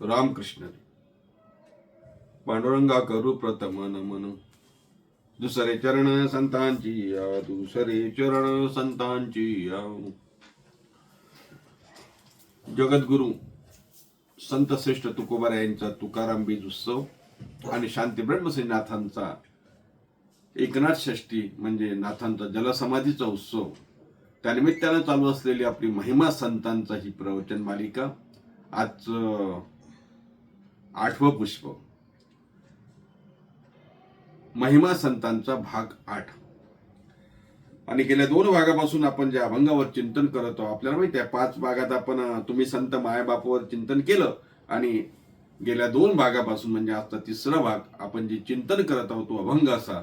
रामकृष्ण. पांडुरंगा करू प्रथम नमन, दुसरे चरण संतांची या, दुसरे चरण संतांची या. जगद्गुरु संत श्रेष्ठ तुकोबार यांचा तुकाराम बीज उत्सव आणि शांती ब्रह्मश्रीनाथांचा एकनाथ षष्ठी म्हणजे नाथांचा जलसमाधीचा उत्सव, त्यानिमित्तानं चालू असलेली आपली महिमा संतांचा ही प्रवचन मालिका. आज 8वं पुष्प, महिमा संतांचा भाग 8. आणि गेल्या 2 भागापासून आपण ज्या अभंगावर चिंतन करत आहोत, आपल्याला माहिती आहे 5 भागात आपण तुम्ही संत मायबापावर चिंतन केलं आणि गेल्या 2 भागापासून म्हणजे आजचा 3रा भाग आपण जे चिंतन करत आहोत तो अभंग असा,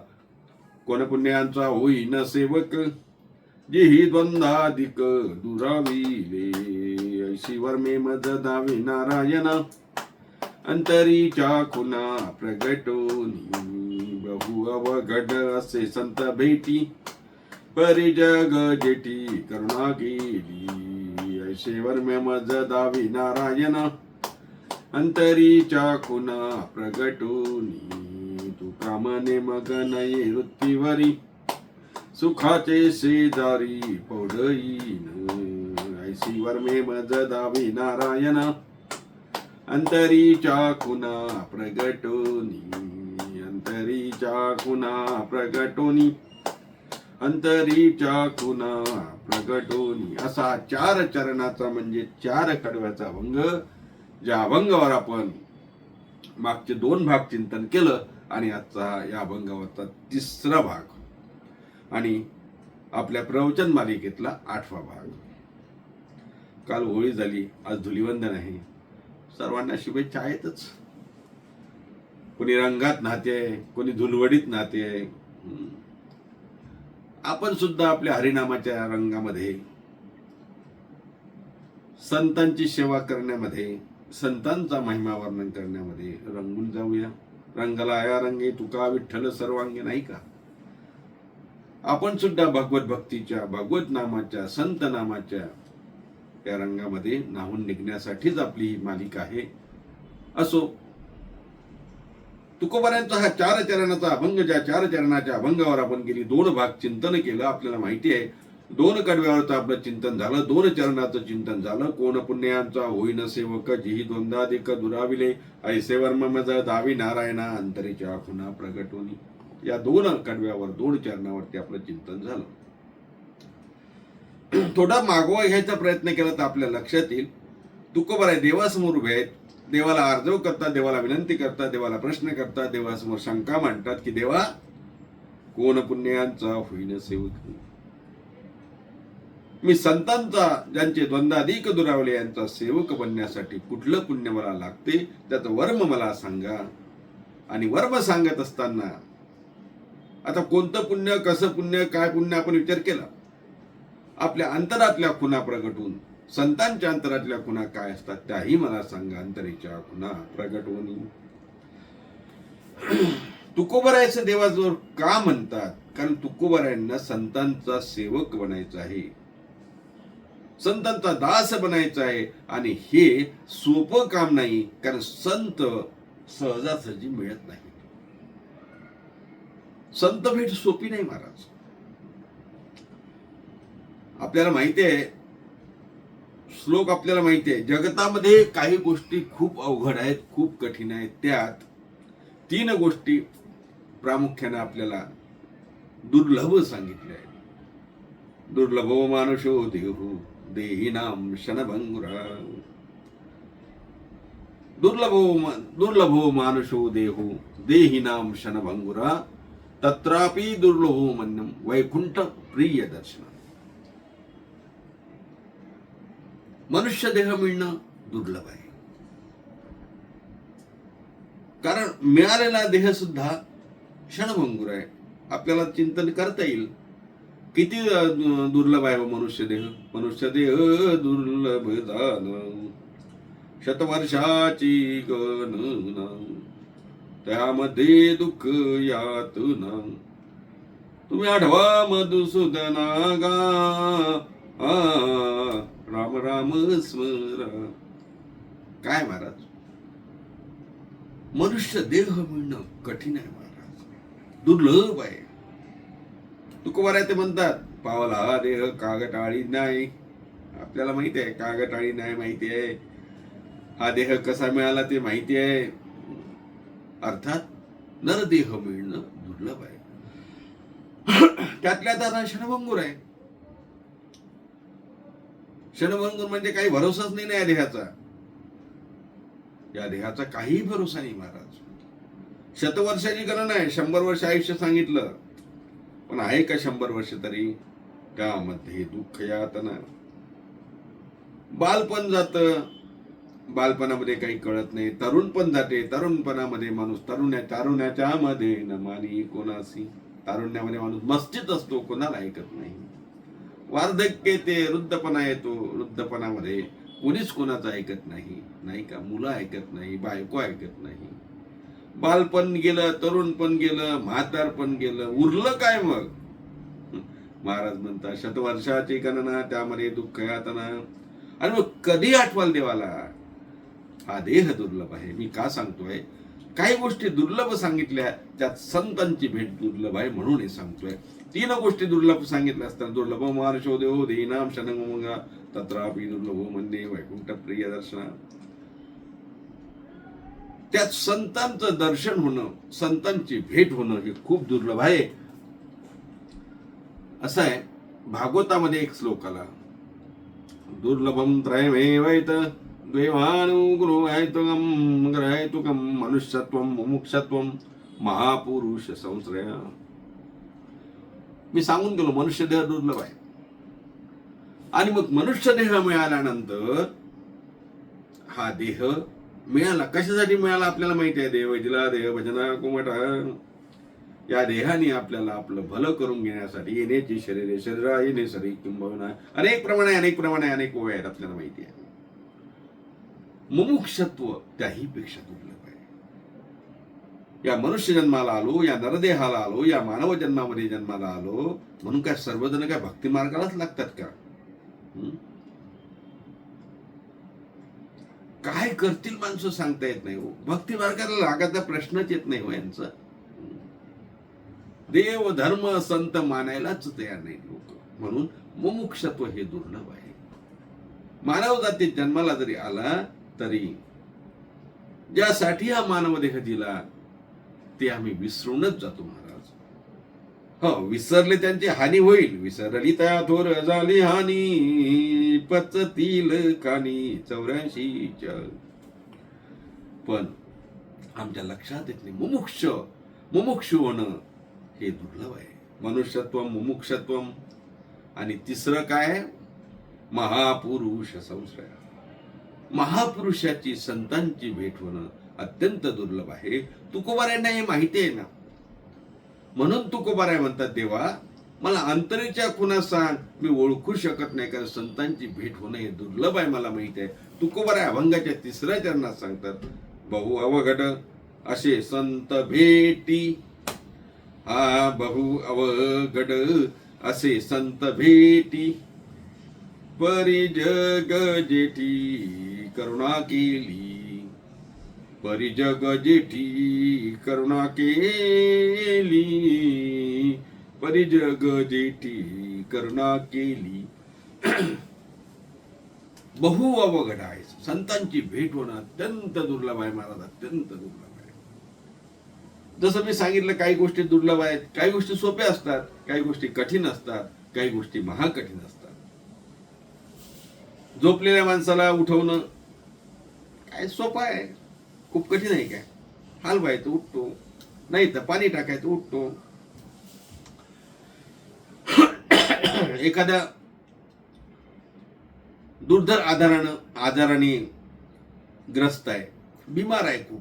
कोण पुण्यांचा होईन सेवक जेही द्वंद्वाधिक दुराविले, ऐशी वर्मे मज दावे नारायणा अंतरीच्या खुना प्रगटोनी, बहु अवघड असे संत भेटी परिजग जेटी करुणा गेली, ऐसे वर्मे मज दावे नारायणा अंतरीच्या खुना प्रगटोनी, तू कामने मग नये वृत्तीवरी सुखाचे शेजारी पौडईन, ऐसी वर्मे मज दावे नारायणा अंतरीच्या खुना प्रगटोनी, अंतरीच्या खुना प्रगटोनी, अंतरीच्या खुना प्रगटोनी. असा 4 चरणाचा म्हणजे 4 कडव्याचा अभंग, ज्या अभंगावर आपण मागचे 2 भाग चिंतन केलं आणि आजचा या अभंगावरचा 3रा भाग आणि आपल्या प्रवचन मालिकेतला 8वा भाग. काल होळी झाली, आज धुलिवंदन आहे. सर्वांना शुभेच्छा आहेतच. कोणी रंगात नाते, कोणी धुलवडीत नाते. आपण सुद्धा आपल्या हरिनामाच्या रंगामध्ये, संतांची सेवा करण्यामध्ये, संतांचा महिमा वर्णन करण्यामध्ये रंगून जाऊया. रंगला या रंगे तुका विठ्ठल सर्वांगी, नाही का? आपण सुद्धा भगवत भक्तीच्या, भगवत नामाच्या, संत नामाच्या त्या रंगामध्ये न्हावून निघण्यासाठीच आपली ही मालिका आहे. असो, तुकोबारांचा हा 4 चरणाचा अभंग, ज्या 4 चरणाच्या अभंगावर आपण गेली 2 भाग चिंतन केलं. आपल्याला माहिती आहे 2 कडव्यावरचं आपलं चिंतन झालं, 2 चरणाचं चिंतन झालं. कोण पुण्यांचा होईन सेवक जेही द्वंद्वाधिक दुराविले, ऐसे वर्म मज दावी नारायणा अंतरीच्या खुना प्रगटोनी. या 2 कडव्यावर 2 चरणावरती आपलं चिंतन झालं. थोडा मागोवा घ्यायचा प्रयत्न केला तर आपल्या लक्षात येईल, तुकोबार आहे देवासमोर उभे आहेत, देवाला आर्जव करतात, देवाला विनंती करतात, देवाला प्रश्न करतात, देवासमोर शंका मांडतात की देवा, कोण पुण्यांचा होईन सेवक, मी संतांचा, ज्यांचे द्वंद्वाधिक दुरावले यांचा सेवक बनण्यासाठी कुठलं पुण्य मला लागते, त्याचं वर्म मला सांगा. आणि वर्म सांगत असताना आता कोणतं पुण्य, कसं पुण्य, काय पुण्य आपण विचार केला. आपल्या अंतरातल्या खुणा प्रगटून, संतांच्या अंतरातल्या खुणा काय असतात त्याही मला सांगा. अंतरीच्या खुणा प्रगटवणी. तुकोबारायचं देवाजवळ का म्हणतात? कारण तुकोबारायांना संतांचा सेवक बनायचं आहे, संतांचा दास बनायचा आहे. आणि हे सोपं काम नाही, कारण संत सहजासहजी मिळत नाही. संत भेट सोपी नाही महाराज. आपल्याला माहिती आहे, श्लोक आपल्याला माहिती आहे, जगतामध्ये काही गोष्टी खूप अवघड आहेत, खूप कठीण आहेत. त्यात 3 गोष्टी प्रामुख्याने आपल्याला दुर्लभ सांगितल्या आहेत. दुर्लभो मानुषो देहु देहिनाम क्षणभंगुरा, दुर्लभो मानुषो देहु देहिनाम क्षणभंगुरा, तत्रापि दुर्लभो मन्यम वैकुंठ प्रिय दर्शन. मनुष्य देह मिळणं दुर्लभ आहे, कारण मिळालेला देह सुद्धा क्षणभंगुर आहे. आपल्याला चिंतन करता येईल किती दुर्लभ आहे मनुष्य देह. मनुष्य देह दुर्लभ झालं शतवर्षाची गणना, त्यामध्ये दुःख यातना, तुम्ही आठवा मधुसूदना गा, राम राम स्मरा. काय महाराज, मनुष्य देह मिळणं कठीण आहे महाराज, दुर्लभ आहे. तुकोबाराय ते म्हणतात, पावला हा देह कागटाळी नाही. आपल्याला माहिती आहे कागटाळी नाही, माहिती आहे हा देह कसा मिळाला ते माहिती आहे. अर्थात नरदेह मिळणं दुर्लभ आहे. त्यातल्या त्यात क्षणभंगूर आहे. क्षणभंगूर म्हणजे काही भरोसाच नाही ना या देहाचा. या देहाचा काही भरोसा नाही महाराज. शतवर्षाची गणना आहे, 100 वर्ष आयुष्य सांगितलं, पण आहे का 100 वर्ष तरी? त्यामध्ये दुःख यातना. बालपण जात, बालपणामध्ये काही कळत नाही. तरुणपण जाते, तरुणपणामध्ये माणूस तारुण्याच्या मध्ये न मानी कोणासी. तारुण्यामध्ये माणूस मस्तीत असतो, कोणाला ऐकत नाही. वार्धक्य येते, वृद्धपणा येतो, वृद्धपणामध्ये कोणीच कोणाचं ऐकत नाही, नाही का? मुलं ऐकत नाही, बायको ऐकत नाही. बालपण गेलं, तरुणपण गेलं, म्हातारपण गेलं, उरलं काय मग? महाराज म्हणतात, शतवर्षाची गणना, त्यामध्ये दुःख यातना. आणि मग कधी आठवाल देवाला? हा देह दुर्लभ आहे. मी का सांगतोय? काही गोष्टी दुर्लभ सांगितल्या, त्यात संतांची भेट दुर्लभ आहे म्हणून हे सांगतोय. 3 गोष्टी दुर्लभ सांगितल्या असतात. दुर्लभ मानुषो देहो देहीनाम शनंगमंगा तत्रापि दुर्लभो मंदे वैकुंठ प्रिय दर्शन. त्यात संतांचं दर्शन होणं, संतांची भेट होणं हे खूप दुर्लभ आहे. असं आहे, भागवतामध्ये एक श्लोक आला, दुर्लभम त्रयमेवैत द्वैवानुगृहैतुकं ग्रहैतुकं मनुष्यत्वं मुमुक्षत्वं महापुरुष संश्रय. मी सांगून गेलो मनुष्य देह दुर्लभ आहे. आणि मग मनुष्य देह मिळाल्यानंतर हा देह मिळाला, कशासाठी मिळाला आपल्याला माहिती आहे. देव दिला देह भजना कुमठ. या देहाने आपल्याला आपलं भलं करून घेण्यासाठी येण्याची शरीरे शरीरा येणे शरीर किंबहुना अनेक प्रमाणे अनेक ओव्या आहेत, आपल्याला माहिती आहे. मुमुक्षत्व त्याही पेक्षा दुर्लभ आहे. या मनुष्य जन्माला आलो, या नरदेहाला आलो, या मानव जन्मामध्ये जन्माला आलो म्हणून काय सर्वजण काय भक्ती मार्गालाच लागतात का? काय करतील माणसं सांगता येत नाही हो. भक्ती मार्गाला लागायचा प्रश्नच येत नाही हो यांचा. देव धर्म संत मानायलाच तयार नाही लोक. म्हणून मुमुक्षत्व हे दुर्लभ आहे. मानव जातीत जन्माला जरी आला तरी ज्यासाठी हा मानव देह दिला ते आम्ही विसरूनच जातो महाराज. हो, विसरले त्यांची हानी होईल. विसरली त्या थोर झाली हानी, पचतील कानी 84. पण आमच्या लक्षात येत नाही. मुमुक्षु होणं हे दुर्लभ आहे. मनुष्यत्व, मुमुक्षत्व. आणि तिसरं काय? महापुरुष संश्रय. महापुरुषाची, संतांची भेट होणं अत्यंत दुर्लभ आहे. तुकोबारायांना हे माहिती आहे ना, म्हणून तुकोबाराय म्हणतात, देवा मला अंतरीच्या खुणा सांग, मी ओळखू शकत नाही, कारण संतांची भेट होणं हे दुर्लभ आहे, मला माहिती आहे. तुकोबाराय अभंगाच्या 3ऱ्या चरणात सांगतात, बहु अवघड असे संत भेटी. हा बहु अवघड असे संत भेटी, परिजग जेठी करुणा केली. परिजग जेठी करुणा केली. परिजग जेठी करुणा केली. बहु अवघड आहे. संतांची भेट होणं अत्यंत दुर्लभ आहे महाराज, अत्यंत दुर्लभ आहे. जसं मी सांगितलं, काही गोष्टी दुर्लभ आहेत, काही गोष्टी सोप्या असतात, काही गोष्टी कठीण असतात, काही गोष्टी महाकठीण असतात. झोपलेल्या माणसाला उठवणं काय सोपं आहे, खूप कठीण आहे काय? हलवायचं उठतो, नाही तर पाणी टाकायचं उठतो. एखाद्या दुर्धर आजाराने ग्रस्त आहे, बिमार आहे खूप,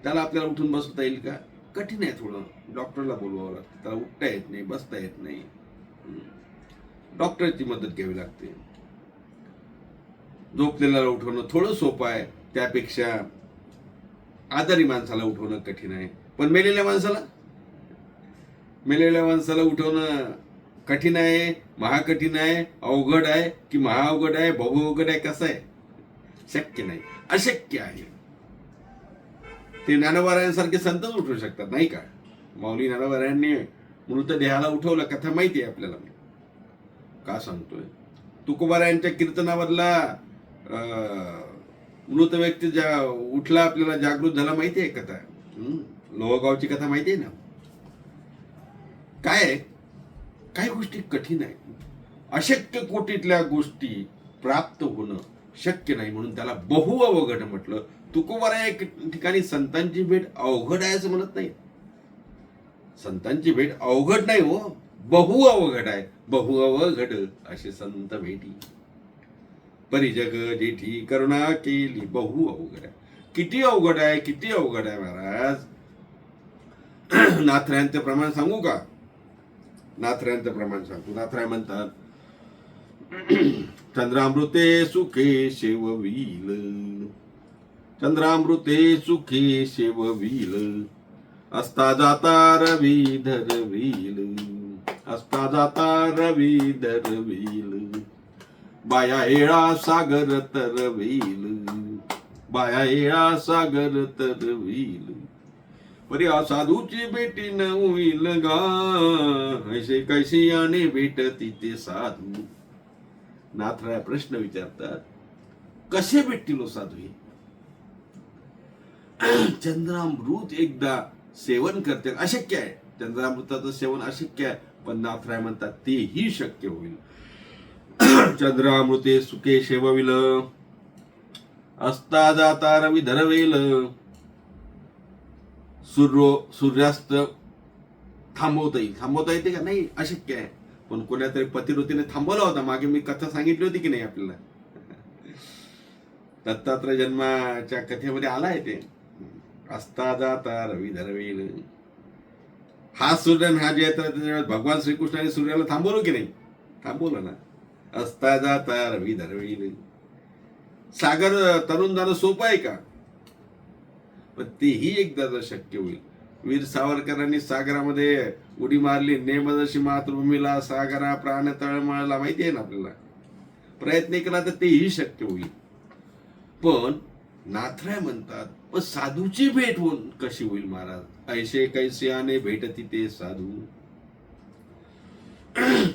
त्याला आपल्याला उठून बसवता येईल का? कठीण आहे थोडं. डॉक्टरला बोलवावं लागतं, त्याला उठता येत नाही, बसता येत नाही, डॉक्टरची मदत घ्यावी लागते. झोपलेल्याला उठवणं थोडं सोपं आहे, त्यापेक्षा आजारी माणसाला उठवणं कठीण आहे. पण मेलेल्या माणसाला उठवणं कठीण आहे, महाकठीण आहे, अवघड आहे की महाअवघड आहे, बहु अवघड आहे, कसं आहे? शक्य नाही, अशक्य आहे. ते ज्ञानोबारायांसारखे संतच उठवू शकतात नाही का? माऊली ज्ञानोबारायांनी मृतदेहाला उठवलं, कथा माहिती आहे आपल्याला. का सांगतोय? तुकोबारायांच्या कीर्तनामधला मृत व्यक्ती उठला, आपल्याला जागृत झाला, माहिती आहे कथा. लोहगावची कथा माहिती आहे ना? काय काही गोष्टी कठीण आहे. अशक्य कोटीतल्या गोष्टी प्राप्त होणं शक्य नाही, म्हणून त्याला बहु अवघड म्हटलं. तुकोबारा एक ठिकाणी संतांची भेट अवघड आहे असं म्हणत नाही. संतांची भेट अवघड नाही हो, बहु अवघड आहे. बहु अवघड असे संत भेटी, परिजग जेठी करुणा केली. बहु अवघड आहे. किती अवघड आहे, किती अवघड आहे महाराज. नाथरायांचं प्रमाण सांगू का? नाथरायांचं प्रमाण सांगतो. नाथराय म्हणतात, चंद्रामृते सुखे शेववील, चंद्रामृते सुखे शेववील, असता जाता रवी धरवील, असता जाता रवी धरवील, बाया येळा सागर तरवील, बाया येळा सागर तरवील, परी साधूची भेटी न होईल गा, ऐसे कैसी याने भेटती ते साधू. नाथराय प्रश्न विचारतात, कसे भेटतील हो साधू? चंद्रामृत एकदा सेवन करते, अशक्य आहे. चंद्रामृताचं सेवन अशक्य आहे, पण नाथराय म्हणतात तेही शक्य होईल. चंद्रामृते सुखे शेवविल, असता जाता रवी धरवेल, सूर्यास्त थांबवता येईल. थांबवता येते का? नाही, अशक्य आहे. पण कोणातरी पतिवृत्तीने थांबवला होता. मागे मी कथा सांगितली होती की नाही आपल्याला? दत्तात्रय जन्माच्या कथेमध्ये आलाय ते, असता जाता रवी धरवेल. हा सूर्य हा जे आहे, भगवान श्रीकृष्णाने सूर्याला थांबवलं की नाही? थांबवलं ना. असता जाता रवी धरवेल. सागर तरुण जाणं सोपं आहे का? पण तेही एकदा जर शक्य होईल. वीर सावरकरांनी सागरामध्ये उडी मारली, नेमजशी मातृभूमीला सागरा प्राण तळमळला, माहिती आहे ना आपल्याला. प्रयत्न केला तर तेही शक्य होईल. पण नाथराय म्हणतात, पण साधूची भेट होऊन कशी होईल महाराज? ऐसे कैसियाने भेटती ते साधू.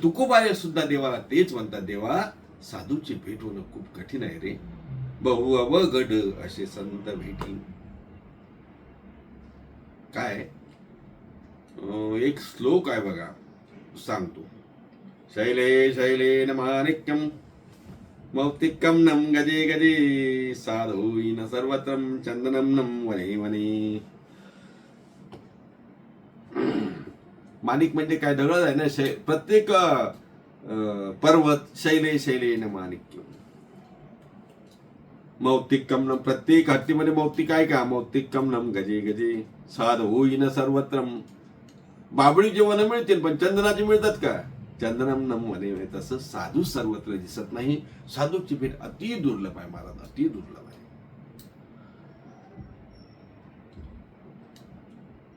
तुकोबारे सुद्धा देवाला तेच म्हणतात, देवा साधूची भेट होणं खूप कठीण आहे रे. बहु अवघड असे संत भेटी. काय एक श्लोक आहे बघा, सांगतो. शैले शैलेन माणिक्यम मौक्तिकम नम गजे गजे, साधूइन सर्वत्रम चंदनम नम वने वने. माणिक म्हणजे काय? दगड आहे ना. प्रत्येक पर्वत शैले शैलेन माणिक्यम. मौक्तिकम नम, प्रत्येक हत्तीमध्ये मौक्तिक आहे का? मौक्तिकम नम गजे गजे, साधूइन सर्वत्रम. बाबळीचे वन मिळतील, पण चंदनाचे मिळतात का? चंदनम नम वने वने. तसं साधू सर्वत्र दिसत नाही. साधूची भेट अति दुर्लभ आहे महाराज, अति दुर्लभ आहे.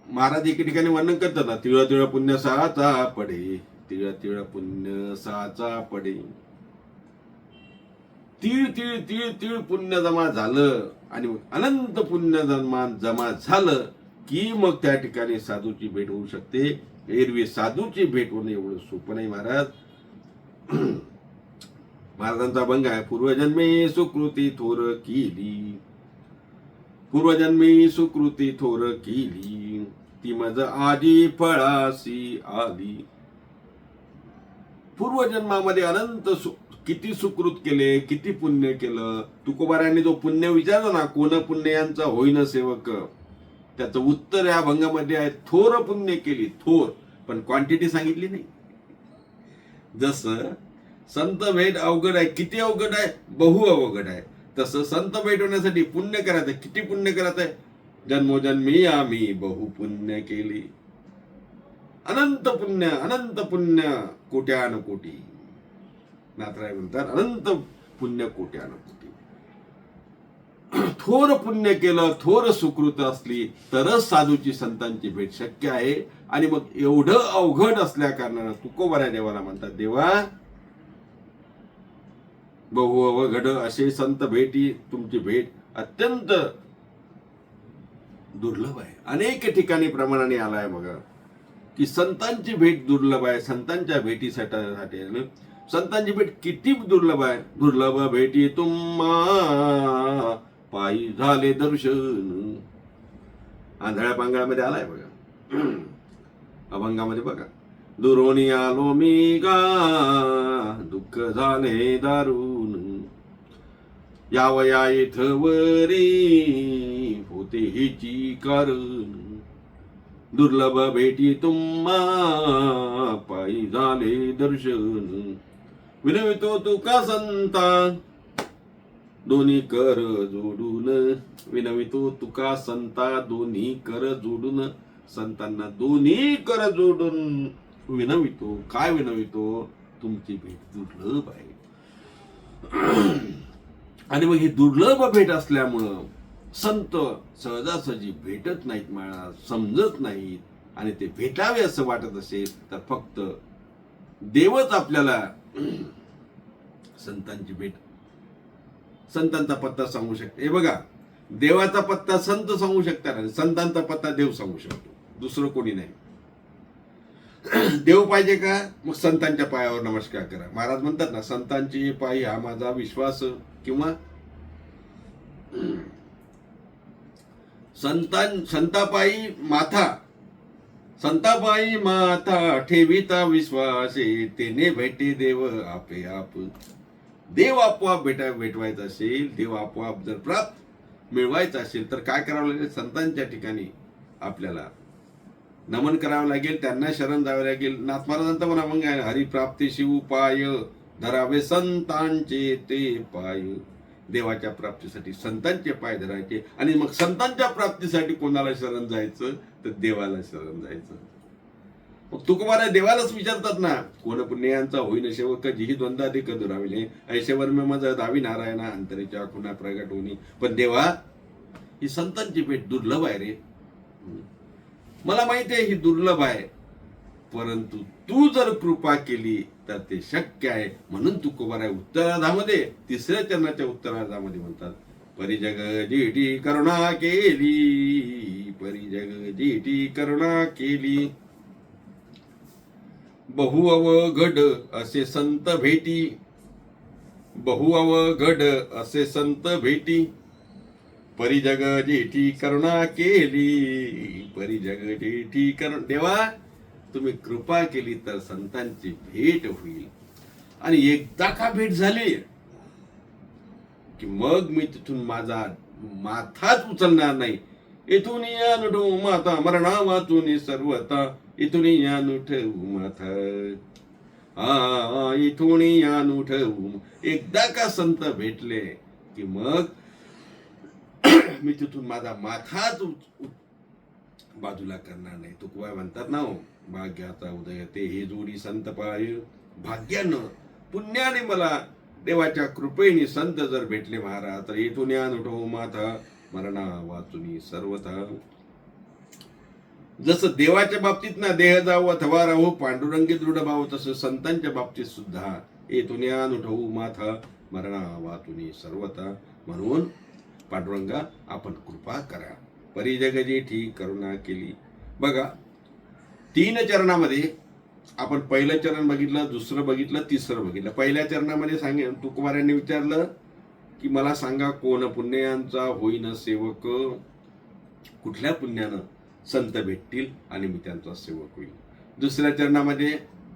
महाराज एके ठिकाणी वर्णन करतात ना, तिळ तिळ पुण्य साचा पडे, तिळ तिळ पुण्य साचा पडे. तीळ तीळ तीळ तीळ पुण्य जमा झालं आणि अनंत पुण्य जमा झालं की मग त्या ठिकाणी साधूची भेट होऊ शकते. एरवी साधूची भेट होणं एवढं सोपं नाही महाराज. महाराजांचा अभंग आहे, पूर्वजन्मी सुकृती थोर केली, पूर्वजन्मी सुकृती थोर केली, ती मज आजी फळासी आली. पूर्वजन्मामध्ये अनंत किती सुकृत केले, किती पुण्य केलं. तुकोबारायांनी जो पुण्य विचारला ना, कोण पुण्य यांचा होईन सेवक, त्याचं उत्तर या अभंगामध्ये आहे, थोर पुण्य केली. थोर, पण क्वांटिटी सांगितली नाही. जसं संत भेट अवघड आहे, किती अवघड आहे? बहु अवघड आहे. तसं संत भेट होण्यासाठी पुण्य करायचं. किती पुण्य करायचं आहे? जन्मोजन्मी आम्ही बहु पुण्य केली. अनंत पुण्य कोट्यान कोटी. नाथराय म्हणतात, अनंत पुण्य कोट्यान कोटी. थोर पुण्य केलं, थोर सुकृत असली तरच साधूची संतांची भेट शक्य आहे. आणि मग एवढं अवघड असल्या कारणानं तुकोबारा देवाला म्हणतात, देवा बहु अवघड असे संत भेटी, तुमची भेट अत्यंत दुर्लभ आहे. अनेक ठिकाणी प्रमाणाने आलाय बघा की संतांची भेट दुर्लभ आहे. संतांच्या भेटीसाठी संतांची भेट किती दुर्लभ आहे. दुर्लभ भेटी तुम्हा पायी झाले दर्शन. आंधळ्या पांगळामध्ये आलाय बघा. अभंगामध्ये बघा, दुरोणी आलो मी गा दुःख झाले दारुण, यावया इथवरी होते हिची कारण, दुर्लभ भेटी तुम्हा पायी झाले दर्शन, विनवितो तुका संता दोन्ही कर जोडून, विनवितो तुका संता दोन्ही कर जोडून, संतांना दोन्ही कर जोडून विनवितो. काय विनवितो? तुमची भेट दुर्लभ आहे. आणि मग ही दुर्लभ भेट असल्यामुळं संत सहजासहजी भेटत नाहीत, मला समजत नाहीत. आणि ते भेटावे असं वाटत असेल तर फक्त देवच आपल्याला संतांची भेट, संतांचा पत्ता सांगू शकते. हे बघा, देवाचा पत्ता संत सांगू शकतात आणि संतांचा पत्ता देव सांगू शकतो, दुसरं कोणी नाही. देव पाहिजे का? मग संतांच्या पायावर नमस्कार करा. महाराज म्हणतात ना, संतांची पायी हा माझा विश्वास, किंवा संतापायी माथा, संतापायी माथा ठेविता विश्वासे, तेने भेटे देव आपे आप. देव आपोआप भेटवायचा असेल, देव आपोआप जर प्राप्त मिळवायचा असेल तर काय करावं लागेल? संतांच्या ठिकाणी आपल्याला नमन करावं लागेल, त्यांना शरण जावे लागेल. नाथ महाराजांचा पण अभंग आहे, हरिप्राप्तीशी उपाय धरावे संतांचे ते पाय. देवाच्या प्राप्तीसाठी संतांचे पाय धरायचे. आणि मग संतांच्या प्राप्तीसाठी कोणाला शरण जायचं? तर देवाला शरण जायचं. मग तुकोबारा देवालाच विचारतात ना, कोण पुण्यांचा होईन सेवक जिही द्वंद्वाधिक दुराविले, ऐशेवर मी मज दावी नारायणा अंतरीच्या खुना प्रगट होणी. पण देवा, ही संतांची भेट दुर्लभ आहे रे. मला माहिती आहे ही दुर्लभ आहे, परंतु तू जर कृपा केली तर ते शक्य आहे. म्हणून तुकोबारा उत्तरार्धामध्ये, तिसऱ्या चरणाच्या उत्तरार्धामध्ये म्हणतात, परिजग जेठी करुणा केली, परिजग जेठी करुणा केली, बहु अवघड असे संत भेटी, बहु अवघड असे संत भेटी, परिजग जेठी करुणा केली, परिजग जेठी करुणा. देवा, तुम्ही कृपा केली तर संतांची भेट होईल. आणि एकदा का भेट झाली की मग मी तिथून माझा माथाच उचलणार नाही. इथून या नुठू माता मरणा वाचून सर्वता, इथून या नुठवू माथा, इथून या नुठवू. एकदा का संत भेटले की मग मी तिथून माझा माथाच बाजूला करणार नाही. तुकोबा म्हणतात ना, भाग्याचा उदय ते हे जोडी संत पाय. भाग्यानं, पुण्याने मला देवाच्या कृपेने संत जर भेटले महाराज, तर इथून या नुठवू माथा मरणा वाचुनी सर्वथा. जसं देवाच्या बाबतीत ना देह जाऊ अथवा राहू पांडुरंगी दृढ भाव, तसं संतांच्या बाबतीत सुद्धा येथून या नुठवू माथा मरणा वाचुनी सर्वथा. म्हणून पांडुरंगा, आपण कृपा करा. परिजग जेठी करुणा केली. बघा, 3 चरणामध्ये आपण पहिलं चरण बघितलं, दुसरं बघितलं, तिसरं बघितलं. पहिल्या चरणामध्ये तुकोबारांनी विचारलं की मला सांगा, कोण पुण्यांचा होईन सेवक, कुठल्या पुण्यानं संत भेटतील आणि मी त्यांचा सेवक होईल. दुसऱ्या चरणामध्ये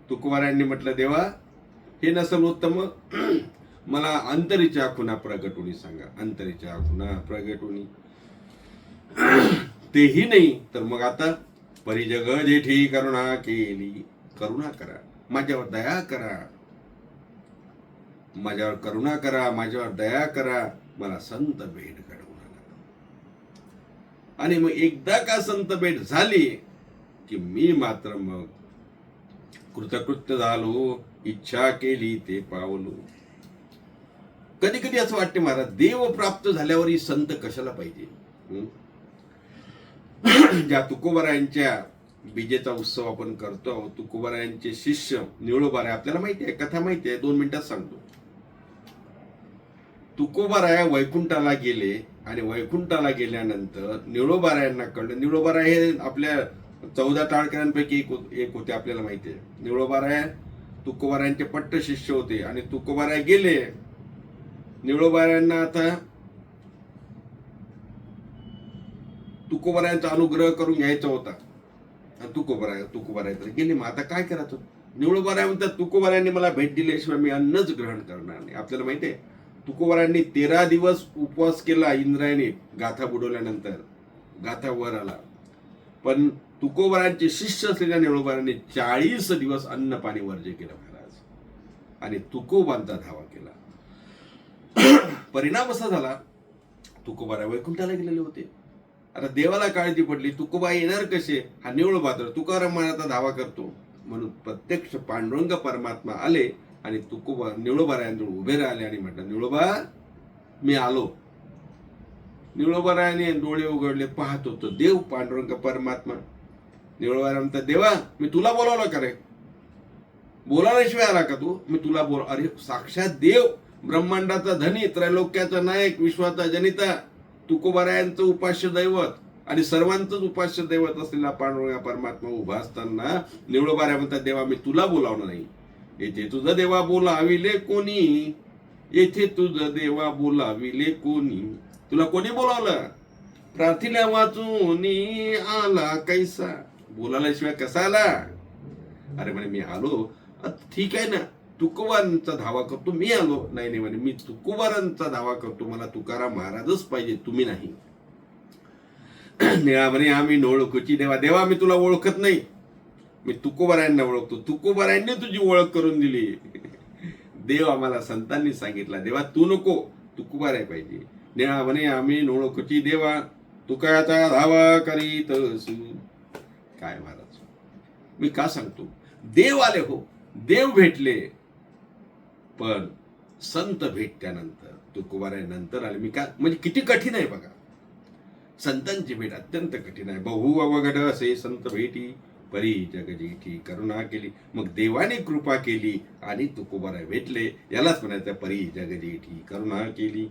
तुकोबारांनी म्हटलं, देवा, हे नसल उत्तम, मला अंतरीच्या खुणा प्रगट होणी सांगा. अंतरीच्या खुणा प्रगट होणी तेही नाही तर मग आता परिजग जेठी करुणा केली. करुणा करा, माझ्यावर दया करा, माझ्यावर करुणा करा, माझ्यावर दया करा, मला संत भेट घडवून आला. आणि मग एकदा का संत भेट झाली की मी मात्र मग कृतकृत्य झालो, इच्छा केली ते पावलो. कधी कधी असं वाटते महाराज, देव प्राप्त झाल्यावर ही संत कशाला पाहिजे? ज्या तुकोबारायांच्या बीजेचा उत्सव आपण करतो, तुकोबारायांचे शिष्य निळोबाराय, आपल्याला माहिती आहे, कथा माहिती आहे, 2 मिनिटात सांगतो. तुकोबाराया वैकुंठाला गेले आणि वैकुंठाला गेल्यानंतर निळोबारायांना कळलं. निळोबाराय हे आपल्या 14 टाळकऱ्यांपैकी एक होते, आपल्याला माहिती आहे. निळोबाराय तुकोबारायांचे पट्ट शिष्य होते आणि तुकोबाराय गेले. निळोबारायांना आता तुकोबारायांचा अनुग्रह करून घ्यायचा होता. तुकोबाराय तर गेले. मग आता काय करायचं? निळोबाराय म्हणतात, तुकोबारायांनी मला भेट दिल्याशिवाय मी अन्नच ग्रहण करणार नाही. आपल्याला माहिती आहे, तुकोबारायांनी 13 दिवस उपवास केला इंद्रायणी गाथा बुडवल्यानंतर. गाथा वर आला. पण तुकोबारायांचे शिष्य असलेल्या निळोबारायांनी 40 दिवस अन्न पाणी वर्ज्य केलं महाराज आणि तुकोबांचा धावा केला. परिणाम असा झाला, तुकोबाराय वैकुंठाला गेलेले होते. आता देवाला काळजी पडली, तुकोबा येणार कसे? हा निळोबा तर तुकाराम महाराजांचा धावा करतो. म्हणून प्रत्यक्ष पांडुरंग परमात्मा आले आणि तुकोबा निळोबारायांजवळ उभे राहिले आणि म्हटलं, निळोबा मी आलो. निळोबारायाने डोळे उघडले, पाहत होतो देव पांडुरंग परमात्मा. निळोबाराय म्हणतात, देवा मी तुला बोलावलं का रे? बोलावल्याशिवाय आला का तू? मी तुला बोल. अरे साक्षात देव, ब्रह्मांडाचा धनी, त्रैलोक्याचा नायक, विश्वाचा जनिता, तुकोबारायांचं उपास्य दैवत आणि सर्वांचंच उपास्य दैवत असलेला पांडुरंग परमात्मा उभा असताना निळोबाराय म्हणतात, देवा मी तुला बोलावलं नाही. येथे तुझं देवा बोलाविले कोणी? येथे तुझं देवा बोलाविले कोणी? तुला कोणी बोलावलं? प्रार्थीला वाचून आला कैसा? बोलावल्याशिवाय कसा आला? अरे म्हणे मी आलो. ठीक आहे ना, तुकोबारांचा धावा करतो, मी आलो. नाही म्हणे, मी तुकोबारांचा धावा करतो, मला तुकाराम महाराजच पाहिजे, तुम्ही नाही. निळा म्हणे, आम्ही ओळखूची देवा. देवा मी तुला ओळखत नाही, मी तुकोबारायांना ओळखतो. तुकोबारायांनी तुझी ओळख करून दिली. देव आम्हाला संतांनी सांगितला, देवा तू नको, तुकोबाराय पाहिजे. निळा म्हणे, आम्ही ओळखूची देवा, तुकाचा धावा करीत असू. काय महाराज, मी का सांगतो? देव आले हो, देव भेटले, पण संत भेटल्यानंतर, तुकोबारायानंतर आले. मी का म्हणजे किती कठीण आहे बघा. संतांची भेट अत्यंत कठीण आहे. बहु अवघड असे संत भेटी, परी जग जेठी करुणा केली. मग देवाने कृपा केली आणि तुकोबाराय भेटले. यालाच म्हणायचं परी जग जेठी करुणा केली.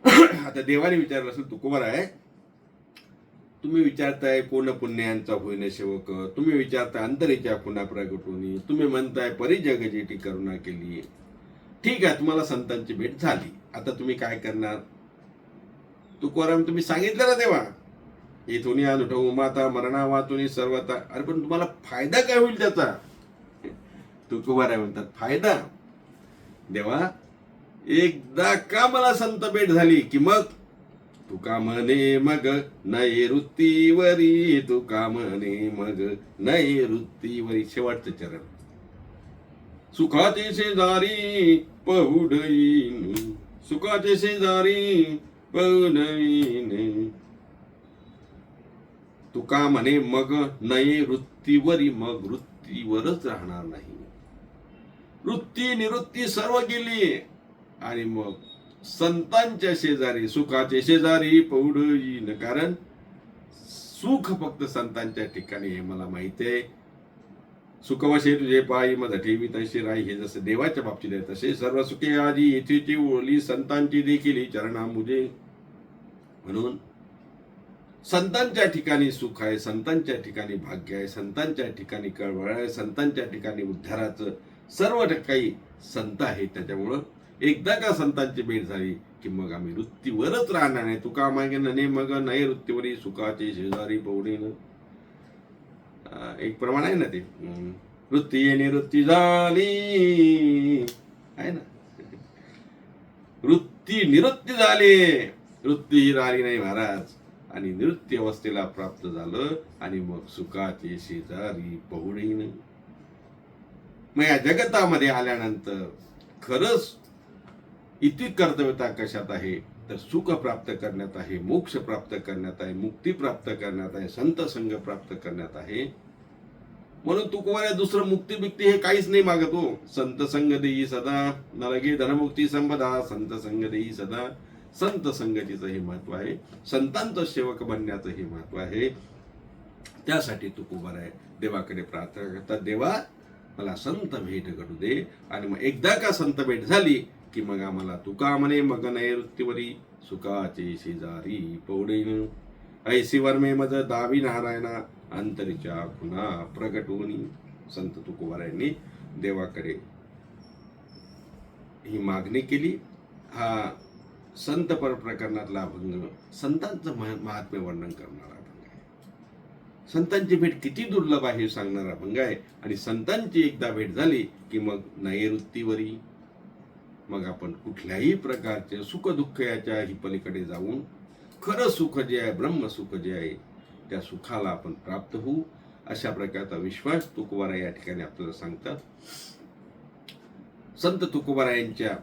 आता देवाने विचारलं असेल, तुकोबाराय तुम्ही विचारताय कोण पुण्यांचा होईन सेवक, तुम्ही विचारताय अंतरीच्या पुन्हा प्रगट होणी, तुम्ही म्हणताय परी जग जेठी करुणा केली. ठीक आहे, तुम्हाला संतांची भेट झाली, आता तुम्ही काय करणार? तुकोबाराम तुम्ही सांगितलं ना देवा, इथून अनुठव माता मरणा वाचून सर्वता. अरे पण तुम्हाला फायदा काय होईल त्याचा? तुकोबाराय म्हणतात, फायदा देवा, एकदा का मला संत भेट झाली की मग तुका म्हणे मग नैऋत्तीवरी, तुका म्हणे मग नैऋत्तीवरी. शेवटचं चरण, सुखाचे शेजारी पहुडईन, सुखाचे शेजारी पहुडईन. तुका म्हणे मग नैऋत्तीवरी, मग वृत्तीवरच राहणार नाही. वृत्ती निवृत्ती सर्व गेली आणि मग संतांच्या शेजारी, सुखाचे शेजारी पौडईन. कारण सुख फक्त संतांच्या ठिकाणी हे मला माहिती आहे. सुखवशे तुझे पायी मध ठेवी तसे राही, हे जसं देवाच्या बाबतीत आहे तसे सर्व सुखे आधी येथेची ओळली संतांची देखील चरणा मुझे. म्हणून संतांच्या ठिकाणी सुख आहे, संतांच्या ठिकाणी भाग्य आहे, संतांच्या ठिकाणी कळवळ आहे, संतांच्या ठिकाणी उद्धाराचं सर्व काही संत आहे. त्याच्यामुळं एकदा का संतांची भेट झाली की मग आम्ही वृत्तीवरच राहणार नाही. तुका मागे नने मग नाही वृत्तीवरी, सुखाचे शेजारी पौडीन. एक प्रमाण आहे ना ते, वृत्ती निवृत्ती झाली आहे ना, वृत्ती निवृत्ती झाली, वृत्ती राहिली नाही महाराज. आणि निवृत्ती अवस्थेला प्राप्त झालं आणि मग सुखाचे शेजारी पहुडीन. मग या जगतामध्ये आल्यानंतर खरंच इति कर्तव्यता कशात आहे तर सुख प्राप्त करण्यात आहे, मोक्ष प्राप्त करण्यात आहे, मुक्ती प्राप्त करण्यात आहे, संत संग प्राप्त करण्यात आहे. म्हणून तुकोबाराय दुसरं मुक्ती बिक्ती हे काहीच नाही मागत हो. संत संग देई सदा, नरगे धनमुक्ती संपदा, संत संग देई सदा. संत संगतीचं हे महत्व आहे, संतांचं सेवक बनण्याचं हे महत्व आहे. त्यासाठी तुकोबाराय देवाकडे प्रार्थना करतात, देवा मला संत भेट घडू दे. आणि मग एकदा का संत भेट झाली की मग आम्हाला तुका म्हणे मग नैऋत्तीवरी, सुखाचे शेजारी पौडेन ऐसी वर्मे मज दावी नारायणा अंतरीच्या खुना प्रगटवणी. संत तुकोबारायांनी देवाकडे ही मागणी केली. हा संत पर प्रकरणातला अभंग संतांचं महात्म्य वर्णन करणारा अभंग आहे. संतांची भेट किती दुर्लभ आहे हे सांगणारा अभंग आहे. आणि संतांची एकदा भेट झाली की मग नैऋत्तीवरी मग आपण कुठल्याही प्रकारचे सुख दुःख याच्या ही पलीकडे जाऊन खरं सुख जे आहे, ब्रह्मसुख जे आहे, त्या सुखाला आपण प्राप्त होऊ अशा प्रकारचा विश्वास तुकोबाराय या ठिकाणी आपल्याला सांगतात. संत तुकोबारायांच्या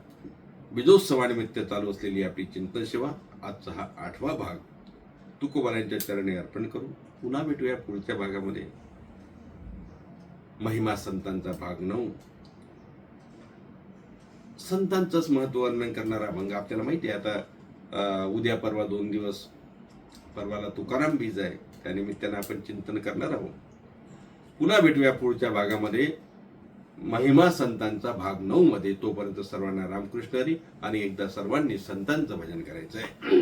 बीजोत्सवानिमित्त चालू असलेली आपली चिंतन सेवा आजचा हा 8वा भाग तुकोबारायांच्या चरणी अर्पण करू. पुन्हा भेटूया पुढच्या भागामध्ये. महिमा संतांचा भाग 9. संतांचंच महत्व वर्णन करणारा अभंग. आपल्याला माहिती आहे आता उद्या परवा 2 दिवस, परवाला तुकाराम बीज आहे, त्यानिमित्तानं आपण चिंतन करणार आहोत. पुन्हा भेटूया पुढच्या भागामध्ये महिमा संतांचा भाग 9 मध्ये. तोपर्यंत सर्वांना रामकृष्ण हरी. आणि एकदा सर्वांनी संतांचं भजन करायचं आहे.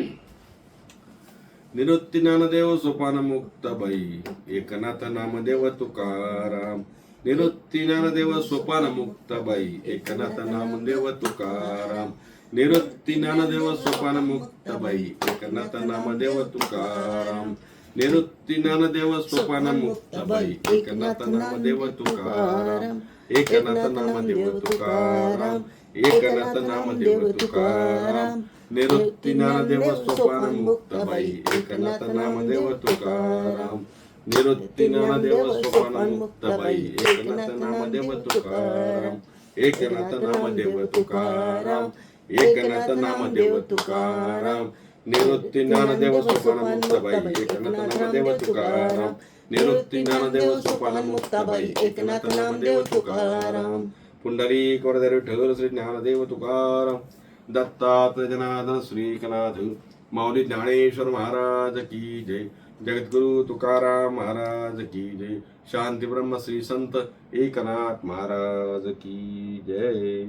निवृत्ती ज्ञानदेव सोपान मुक्त बाई एकनाथ नामदेव तुकाराम. निवृत्ती ज्ञानदेव सोपान मुक्त बाई एकनाथ नामदेव तुकाराम. निवृत्ती ज्ञानदेव सोपान मुक्त बाई एकनाथ नामदेव तुकाराम. निवृत्ती ज्ञानदेव सोपान मुक्त बाई एकनाथ नामदेव तुकाराम. एकनाथ नामदेव तुकाराम. एकनाथ नामदेव तुकाराम. निवृत्ती ज्ञानदेव सोपान मुक्त बाई एकनाथ नामदेव तुकाराम. निवृत्ती ज्ञानदेव सोपान मुक्त बाई एकनाथ नामदेव तुकाराम. एकनाथ नामदेव तुकाराम. एकनाथ नामदेव तुकाराम. निवृत्ती ज्ञानदेव सोपान मुक्त बाई एकनाथ नामदेव तुकाराम. निवृत्ती ज्ञानदेव सोपान मुक्त बाई एकनाथ नामदेव तुकाराम. पुंडलिक वरदे विठ्ठल श्री ज्ञानदेव तुकाराम. दत्तात्रय जनार्दन श्री एकनाथ माऊली ज्ञानेश्वर महाराज की जय. जगद्गुरु तुकाराम महाराज की जय. शांती ब्रह्म श्री संत एकनाथ महाराज की जय.